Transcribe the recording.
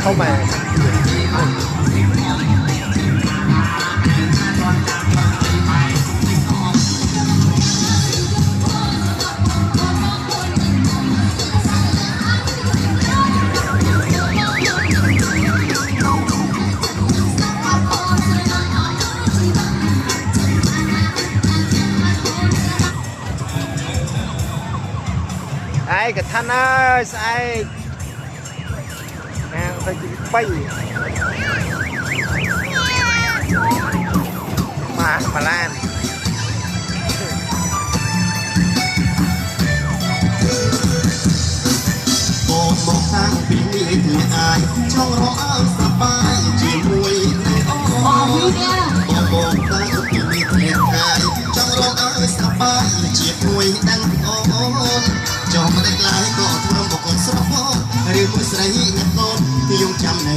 không mà ai cái thanh ơi ai nè phải bay mà lan một thángปีนี้ที่อายช่องร้องสบายจีมวยในอ้อมบอกตั้งปีนี้ที่อายช่องร้องสบายจีมวยดังอ้อมจอมได้กลายก็ทำบอกคนสระพอหรือผู้ใส่เงินต้นที่ยงจำใน